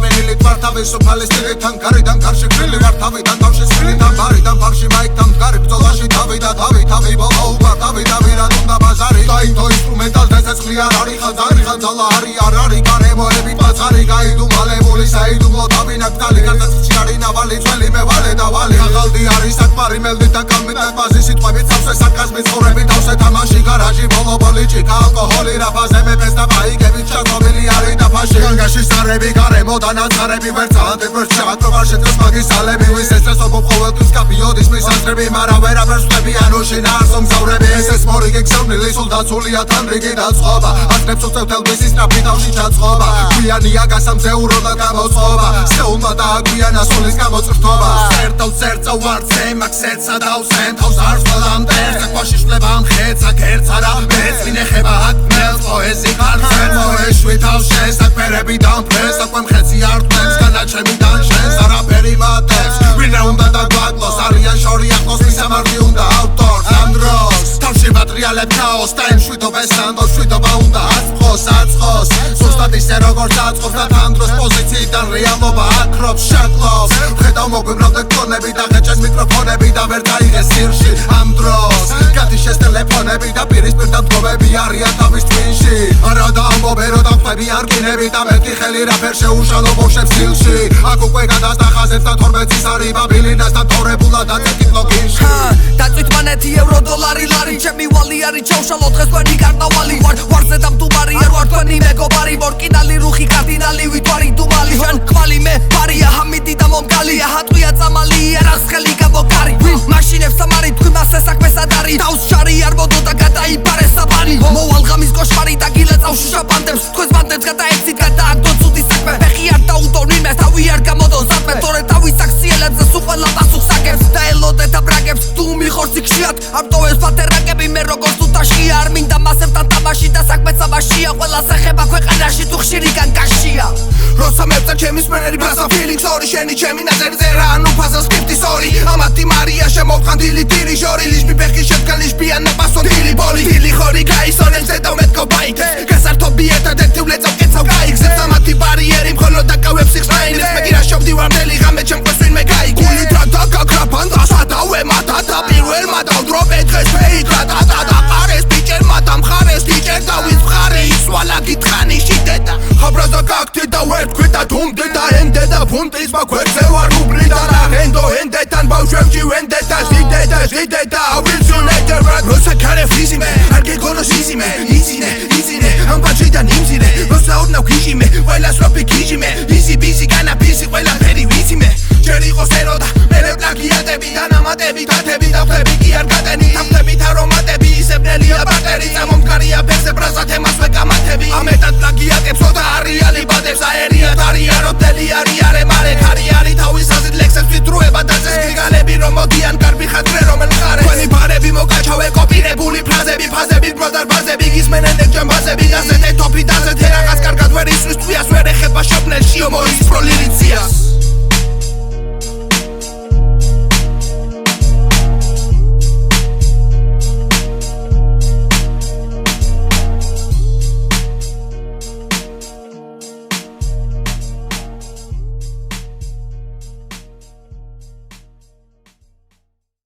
Melili tvartavi su Palestini tan garidan karşı krili var tavidan tavşi skilidan baridan pavşi maiktan garip zolashi tavida tavi bolo uvar tavida viradunda bazari to instrumental desesli arari khazari khazala ari garemoebi bazari gaidu malevuli saidumlo tavinak dali gardatschi ari navali ძველი მე ვალე და ვალი ხალდი არის საკმარი მელდი და კალმიტად ბაზი სიტყვებით სავსე სარკაზმი ცხოვრები თავსე თამაში გარაჟი ბოლო პოლიჭიკა ალკოჰოლი რაფაზე მეფეს და ბაიგებით ჩაკობილი არის და ფაში განგაში სარები გარემოდან აცარები ვერცა ანტიფერს ჩაკროვა შეძლოს მაგის ალები ვის ესწრებო ყოველთვის კაპიოდის მისასწრები მარა ვერაფერს ვები ანუში ნარსო მგზავრები ეს მორიგი გზავნილი სულ დაცულია თან რიგი დაწყობა ასნებს უწევთელ მისის ტრაფი თავში ჩაწყობა გვიანია გასამზეურო და გამოწყობა შეულმა და აგვიანა სულის გამოწრთობა სერწა ვარცე მაქსერცა დავსენ თავს არს ყველამდე საკვაში შლება მხეცა ქერცა და მეც მინეხება აქ მელს პოეზი ხარცენ მოეშვი თავს შესაქმერები დამფრენ საკვე მხეცი არტყებს განაჩემიდან შენს არაფერი მატებს ვინე უნდა დაგვაკლოს არიან შორი ახლოს მისამართი უნდა ავტორს ამ დროს თავში მატრიალებ ქაოს და იმ შვიდობეს სანდოს შვიდობა უნდა აწყოს სუსტად ისე როგორც აწყობს და თან დროს პოზიციიდან რეალობა აკრობს შაკლობს ხედავ მოგვიმრავდა კლონები და ღეჭეს მიკროფონები და ვერ დაიღეს სირში ამ დროს გათიშეს ტელეფონები და პირისპირ დამდგომები არიან თავის ტვინში არა და ამბობერო და ხმები არ გინები და მეთქი ხელი რაფერ შეუშალო ბავშვებს სილში აქ უკვე გადასდა ხაზებს და 12-ის არის ბაბილინას და თორებულა დაწეკით ლოგინში დაწვით მანეთი ევრო დოლარი ლარი ჩემი ვალი არის ჩავშალო დღეს თქვენი კარნავალი ვარზე დამტუმარი არ ვარ თქვენი მეგობარი მორკინალი რუხი კარდინალი ვითვარი დუმალი შენ ყვალი მე ბარია ჰამიდი და მომგალია ჰატყვია წამალი არას ხელი გამოგარი მაშინებს სამარი თქვი მასე საქმე სად არის თავს შარი არ მოდო და გადაიბარე საბანი მოვალ ღამის კოშმარი და გილა წავშუშა ბანდებს თქვენს ბანდებს გადაეცით გადააგდო ცუდი საქმე ფეხი არ დაუდონ ვინმე თავი არ გამოდონ საქმე თორე თავის აქციელებზე სულ ყველა პასუხს აგებს და ელოდე და ბრაგებს თუ მიხორცი ხშირად არტოვებს ფატერაკები მე როგორც თუთაშია არ მინდა მასებთან თამაში და საქმე სამაშია ყველა სახება ქვეყანაში თუ ხშირი განგაშია როცა მეწა ჩემი სპენერი ბასა ფილინგ სორი შენი ჩემი ნაზერზე რა ანუ ფაზა სკრიპტი სორი ამათი მარია შემოვხანდილი ტირი ჟორი ლიშბი ფეხი შედგა ლიშბიანა პასო ტილი ბოლი ტილი ხორი გაისონებს ზედავ მეთქო ბაიქს გასართობი ერთადერთი ვლეწავ კეცავ გაიგზებს ამათი ბარიერი მხოლოდ დაკავებს სიხსნაინებს მე კი რა შევდივარ მთელი ღამე ჩემ ყვეს ვინმე გაიგული ტრატა გაგრაფან და სადავე მათა და პირველმა დავდრობე დღეს ფეიქრა და ყარეს ბიჭერმა და მხარეს ტიჭერ და ვის მხარი ისვალა გითხანი შიდედა ხაბრაზა გაქთი და ვერ თქვი და დუმდი და ენდე და ფუნტის მაქვეზე ვარ უბრი და რა ენდო ენდეთან ბავშვებში ვენდეთა ჟიდედა ავილსუნედა როცა ქარე ფიზიმე არ გეგონოს იზინე ამ ბაჭიდან იმზინე როცა ოდნავ გიჟიმე ყველას როფი გიჟიმე ბიზი განაფისი ყველაფერი ვიციმე ჯერ იყოს ეროდა მერე პლაგიატები და ნამატები თათები და ხლები კი არ გადენი თაფლებით არომატები ისებნელია ბატერი წამომდგარია ფეხზე ბრაზა თემას ვეკამათები ამეტად პლაგიატებს ოდა არეალი ბადებს აერიად არიან როდელი არიარე მარე ქარი არის თავის აზრით ლექსებს ვიდროება და ზესგიგალები რომ მოდიან გარბი ხათრე რომელ ხარე თქვენი ბარები მოკაჩავე კოპირებული ფრაზები ფაზები ბროდარ ბაზები გისმენენ ეჯამბაზები გასეთე თოფი დაზეთე რაღაც კარგად ვერ ისვრის ტყვიას ვერ ეხება შობნელში ომორის პროლირიციას